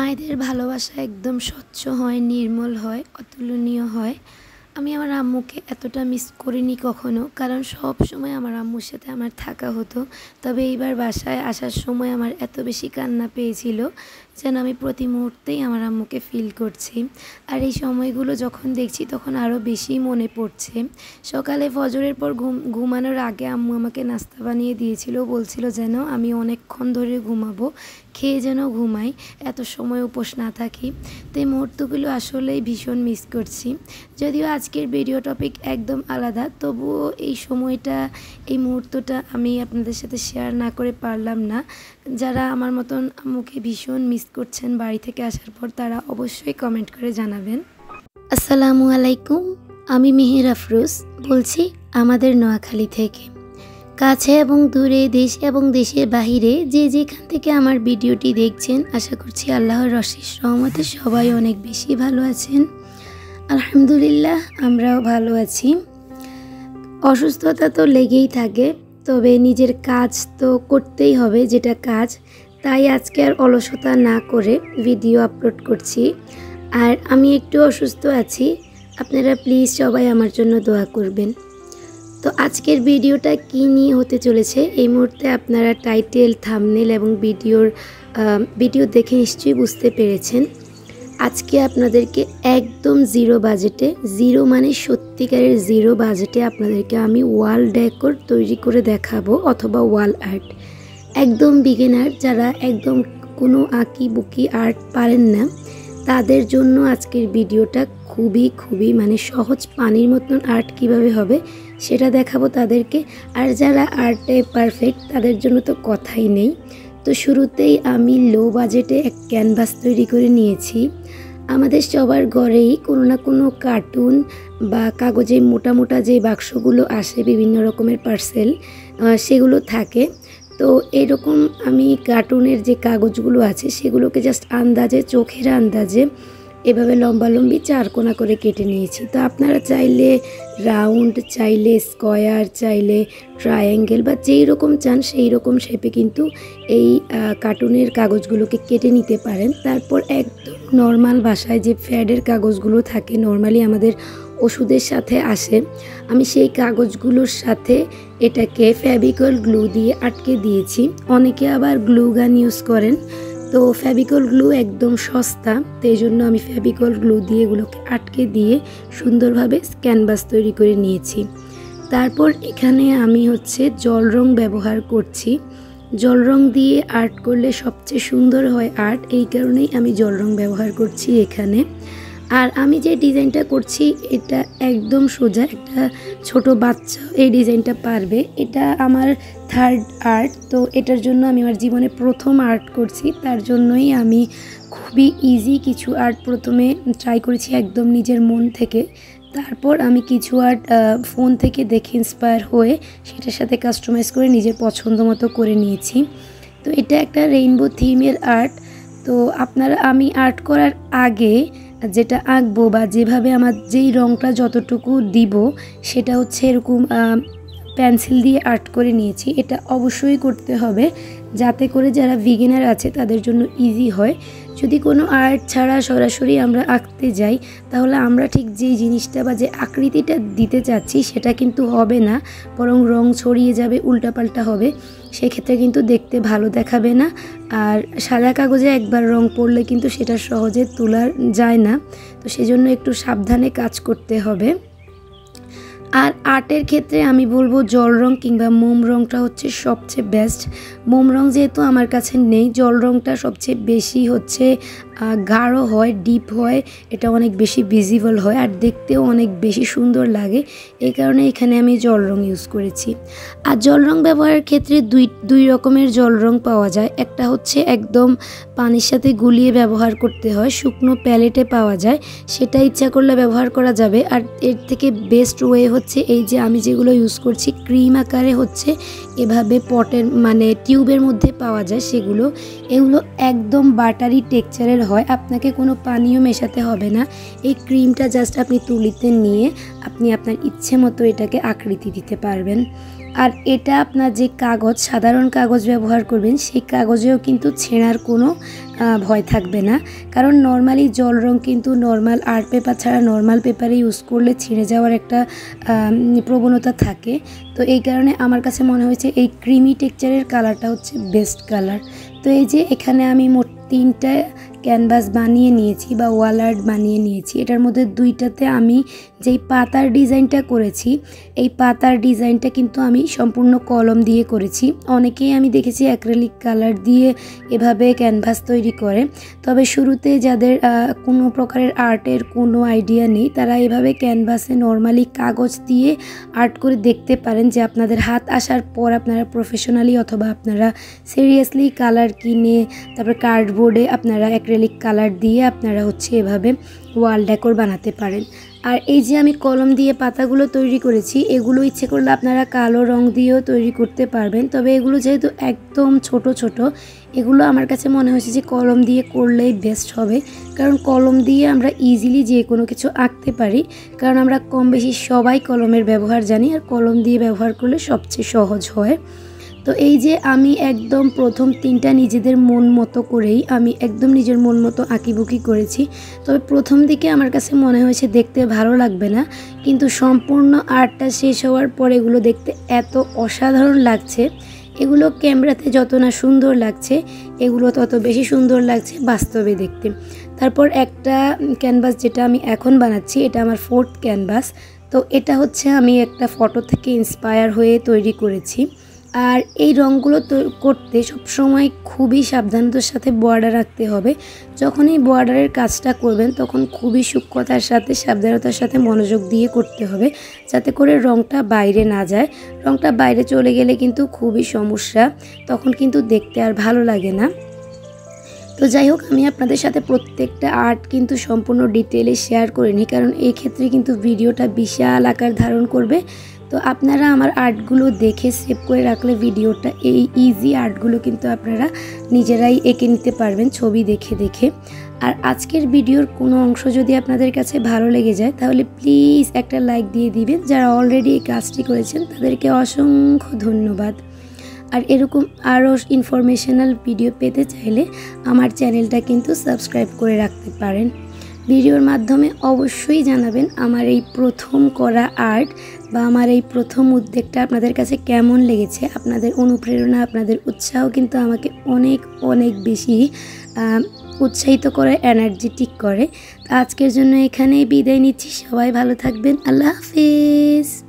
মায়েদের ভালোবাসা একদম স্বচ্ছ হয়, নির্মল হয়, অতুলনীয় হয়। আমি আমার আম্মুকে এতটা মিস করিনি কখনো, কারণ সব সময় আমার আম্মুর সাথে আমার থাকা হতো। তবে এইবার বাসায় আসার সময় আমার এত বেশি কান্না পেয়েছিল যেন আমি প্রতি মুহূর্তেই আমার আম্মুকে ফিল করছি। আর এই সময়গুলো যখন দেখছি তখন আরও বেশি মনে পড়ছে। সকালে ফজরের পর ঘুমানোর আগে আম্মু আমাকে নাস্তা বানিয়ে দিয়েছিল, বলছিল যেন আমি অনেকক্ষণ ধরে ঘুমাবো, খেয়ে যেন ঘুমাই, এত সময় উপোস না থাকি। তো এই মুহূর্তগুলো আসলেই ভীষণ মিস করছি। যদিও আজকের ভিডিও টপিক একদম আলাদা, তবুও এই সময়টা, এই মুহূর্তটা আমি আপনাদের সাথে শেয়ার না করে পারলাম না। যারা আমার মতন আম্মুকে ভীষণ মিস করছেন বাড়ি থেকে আসার পর, তারা অবশ্যই কমেন্ট করে জানাবেন। আসসালামু আলাইকুম, আমি মেহের আফরোজ বলছি আমাদের নোয়াখালী থেকে। কাছে এবং দূরে, দেশ এবং দেশের বাহিরে যে যেখান থেকে আমার ভিডিওটি দেখছেন, আশা করছি আল্লাহর অশেষ রহমতে সবাই অনেক বেশি ভালো আছেন। আলহামদুলিল্লাহ, আমরাও ভালো আছি। অসুস্থতা তো লেগেই থাকে, তবে নিজের কাজ তো করতেই হবে, যেটা কাজ, তাই আজকে আর অলসতা না করে ভিডিও আপলোড করছি। আর আমি একটু অসুস্থ আছি, আপনারা প্লিজ সবাই আমার জন্য দোয়া করবেন। তো আজকের ভিডিওটা কী নিয়ে হতে চলেছে এই মুহূর্তে আপনারা টাইটেল, থাম্বনেল এবং ভিডিও দেখে নিশ্চয়ই বুঝতে পেরেছেন। আজকে আপনাদেরকে একদম জিরো বাজেটে, জিরো মানে সত্যিকারের জিরো বাজেটে আপনাদেরকে আমি ওয়াল ডেকোর তৈরি করে দেখাবো, অথবা ওয়াল আর্ট। একদম বিগিনার, যারা একদম কোনো আঁকি বুকি আর্ট পারেন না, তাদের জন্য আজকের ভিডিওটা খুবই মানে সহজ, পানির মতন আর্ট কিভাবে হবে সেটা দেখাবো তাদেরকে। আর যারা আর্টে পারফেক্ট, তাদের জন্য তো কথাই নেই। তো শুরুতেই আমি লো বাজেটে এক ক্যানভাস তৈরি করে নিয়েছি। আমাদের সবার ঘরেই কোনো না কোনো কার্টুন বা কাগজে মোটা মোটা যে বাক্সগুলো আসে, বিভিন্ন রকমের পার্সেল, সেগুলো থাকে। তো এরকম আমি কার্টুনের যে কাগজগুলো আছে সেগুলোকে জাস্ট আন্দাজে, চোখের আন্দাজে এভাবে লম্বালম্বি 4 কোণা করে কেটে নিয়েছি। তো আপনারা চাইলে রাউন্ড, চাইলে স্কোয়ার, চাইলে ট্রায়াঙ্গেল বা যেই রকম চান সেই রকম শেপে কিন্তু এই কার্টুনের কাগজগুলোকে কেটে নিতে পারেন। তারপর একদম নর্মাল বাসায় যে ফ্যাডের কাগজগুলো থাকে, নর্মালি আমাদের ওষুধের সাথে আসে, আমি সেই কাগজগুলোর সাথে এটাকে ফেভিকল গ্লু দিয়ে আটকে দিয়েছি। অনেকে আবার গ্লু গান ইউজ করেন, তো ফেভিকল গ্লু একদম সস্তা, তো এই জন্য আমি ফেভিকল গ্লু দিয়ে এগুলোকে আটকে দিয়ে সুন্দরভাবে ক্যানভাস তৈরি করে নিয়েছি। তারপর এখানে আমি জল রং ব্যবহার করছি। জল রং দিয়ে আর্ট করলে সবচেয়ে সুন্দর হয় আর্ট, এই কারণেই আমি জল রং ব্যবহার করছি এখানে। আর আমি যে ডিজাইনটা করছি এটা একদম সোজা, একটা ছোট বাচ্চা এই ডিজাইনটা পারবে। এটা আমার থার্ড আর্ট, তো এটার জন্য আমি আমার জীবনে প্রথম আর্ট করছি, তার জন্যই আমি খুবই ইজি কিছু আর্ট প্রথমে ট্রাই করেছি একদম নিজের মন থেকে। তারপর আমি কিছু আর্ট ফোন থেকে দেখে ইন্সপায়ার হয়ে সেটার সাথে কাস্টমাইজ করে নিজের পছন্দ মতো করে নিয়েছি। তো এটা একটা রেইনবো থিমের আর্ট। তো আপনারা, আমি আর্ট করার আগে যেটা আঁকবো বা যেভাবে আমার যেই রঙটা যতটুকু দিব, সেটা এরকম পেন্সিল দিয়ে আর্ট করে নিয়েছি। এটা অবশ্যই করতে হবে যাতে করে যারা বিগিনার আছে তাদের জন্য ইজি হয়। যদি কোনো আর্ট ছাড়া সরাসরি আমরা আঁকতে যাই, তাহলে আমরা ঠিক যেই জিনিসটা বা যে আকৃতিটা দিতে চাচ্ছি সেটা কিন্তু হবে না, বরং রং ছড়িয়ে যাবে, উল্টাপাল্টা হবে, সেক্ষেত্রে কিন্তু দেখতে ভালো দেখাবে না। আর সাদা কাগজে একবার রং পড়লে কিন্তু সেটা সহজে তোলা যায় না, তো সেজন্য একটু সাবধানে কাজ করতে হবে। আর আর্টের ক্ষেত্রে আমি বলবো জল রং কিংবা মোম রংটা সবচেয়ে বেস্ট। মোম রং যেহেতু আমার কাছে নেই, জল রংটা সবচেয়ে বেশি গাঢ় হয়, ডিপ হয়, এটা অনেক বেশি ভিজিবল হয় আর দেখতেও অনেক বেশি সুন্দর লাগে, এই কারণে এখানে আমি জল রং ইউজ করেছি। আর জল রং ব্যবহারের ক্ষেত্রে দুই রকমের জল রং পাওয়া যায়। একটা একদম পানির সাথে গুলিয়ে ব্যবহার করতে হয়, শুকনো প্যালেটে পাওয়া যায়, সেটা ইচ্ছা করলে ব্যবহার করা যাবে। আর এর থেকে বেস্ট ওয়ে এই যে আমি যেগুলো ইউজ করছি ক্রিম আকারে এভাবে পটের মানে টিউবের মধ্যে পাওয়া যায়, এগুলো একদম বাটারি টেক্সচারের হয়, আপনাকে কোনো পানীয় মেশাতে হবে না। এই ক্রিমটা জাস্ট আপনি তুলিতে নিয়ে আপনি আপনার ইচ্ছে মতো এটাকে আকৃতি দিতে পারবেন। আর এটা আপনার যে কাগজ, সাধারণ কাগজ ব্যবহার করবেন, সেই কাগজেও কিন্তু ছেঁড়ার কোনো ভয় থাকবে না। কারণ নর্মালি জল রং কিন্তু নর্মাল আর্ট পেপার ছাড়া নর্মাল পেপারে ইউজ করলে ছিঁড়ে যাওয়ার একটা প্রবণতা থাকে। তো এই কারণে আমার কাছে মনে হয়েছে এই ক্রিমি টেক্সচারের কালারটা হচ্ছে বেস্ট কালার। তো এই যে এখানে আমি মোট 3টা ক্যানভাস বানিয়ে নিয়েছি বা ওয়াল আর্ট বানিয়ে নিয়েছি। এটার মধ্যে 2টাতে আমি যেই পাতার ডিজাইনটা করেছি, এই পাতার ডিজাইনটা কিন্তু আমি সম্পূর্ণ কলম দিয়ে করেছি। অনেকেই আমি দেখেছি অ্যাক্রিলিক কালার দিয়ে এভাবে ক্যানভাস তৈরি করে। তবে শুরুতে যাদের কোনো প্রকারের আর্টের কোনো আইডিয়া নেই, তারা এভাবে ক্যানভাসে নর্মালি কাগজ দিয়ে আর্ট করে দেখতে পারেন যে আপনাদের হাত আসার পর আপনারা প্রফেশনালি অথবা আপনারা সিরিয়াসলি কালার কিনে তারপর কার্ডবোর্ডে আপনারা অ্যাক্রিলিক কালার দিয়ে আপনারা হচ্ছে এভাবে ওয়াল ডেকোর বানাতে পারেন। আর এই যে আমি কলম দিয়ে পাতাগুলো তৈরি করেছি, এগুলো ইচ্ছে করলে আপনারা কালো রং দিয়েও তৈরি করতে পারবেন। তবে এগুলো যেহেতু একদম ছোট ছোট, এগুলো আমার কাছে মনে হয়েছে যে কলম দিয়ে করলেই বেস্ট হবে। কারণ কলম দিয়ে আমরা ইজিলি যে কোনো কিছু আঁকতে পারি, কারণ আমরা কম বেশি সবাই কলমের ব্যবহার জানি, আর কলম দিয়ে ব্যবহার করলে সবচেয়ে সহজ হয়। তো এই যে আমি একদম প্রথম 3টা নিজেদের মন মতো করেই আমি একদম নিজের মন মতো আঁকিবুকি করেছি। তবে প্রথম দিকে আমার কাছে মনে হয়েছে দেখতে ভালো লাগবে না, কিন্তু সম্পূর্ণ আর্টটা শেষ হওয়ার পর এগুলো দেখতে এত অসাধারণ লাগছে। এগুলো ক্যামেরাতে যত না সুন্দর লাগছে, এগুলো তত বেশি সুন্দর লাগছে বাস্তবে দেখতে। তারপর একটা ক্যানভাস যেটা আমি এখন বানাচ্ছি, এটা আমার 4th ক্যানভাস। তো এটা হচ্ছে আমি একটা ফটো থেকে ইন্সপায়ার হয়ে তৈরি করেছি। আর এই রঙগুলো করতে সবসময় খুবই সাবধানতার সাথে বর্ডার রাখতে হবে। যখন এই বর্ডারের কাজটা করবেন তখন খুবই সূক্ষ্মতার সাথে সাবধানতার সাথে মনোযোগ দিয়ে করতে হবে, যাতে করে রঙটা বাইরে না যায়। রঙটা বাইরে চলে গেলে কিন্তু খুবই সমস্যা, তখন কিন্তু দেখতে আর ভালো লাগে না। তো যাই হোক, আমি আপনাদের সাথে প্রত্যেকটা আর্ট কিন্তু সম্পূর্ণ ডিটেলে শেয়ার করিনি, কারণ এই ক্ষেত্রে কিন্তু ভিডিওটা বিশাল আকার ধারণ করবে। তো আপনারা আমার আর্টগুলো দেখে সেভ করে রাখলে ভিডিওটা, এই ইজি আর্টগুলো কিন্তু আপনারা নিজেরাই এঁকে নিতে পারবেন ছবি দেখে দেখে। আর আজকের ভিডিওর কোনো অংশ যদি আপনাদের কাছে ভালো লেগে যায়, তাহলে প্লিজ একটা লাইক দিয়ে দিবেন। যারা অলরেডি এই কাজটি করেছেন তাদেরকে অসংখ্য ধন্যবাদ। আর এরকম আরও ইনফরমেশনাল ভিডিও পেতে চাইলে আমার চ্যানেলটা কিন্তু সাবস্ক্রাইব করে রাখতে পারেন। ভিডিওর মাধ্যমে অবশ্যই জানাবেন আমার এই প্রথম করা আর্ট বা আমার এই প্রথম উদ্যোগটা আপনাদের কাছে কেমন লেগেছে। আপনাদের অনুপ্রেরণা, আপনাদের উৎসাহ কিন্তু আমাকে অনেক অনেক বেশি উৎসাহিত করে, এনার্জেটিক করে। আজকের জন্য এখানেই বিদায় নিচ্ছি। সবাই ভালো থাকবেন। আল্লাহ হাফেজ।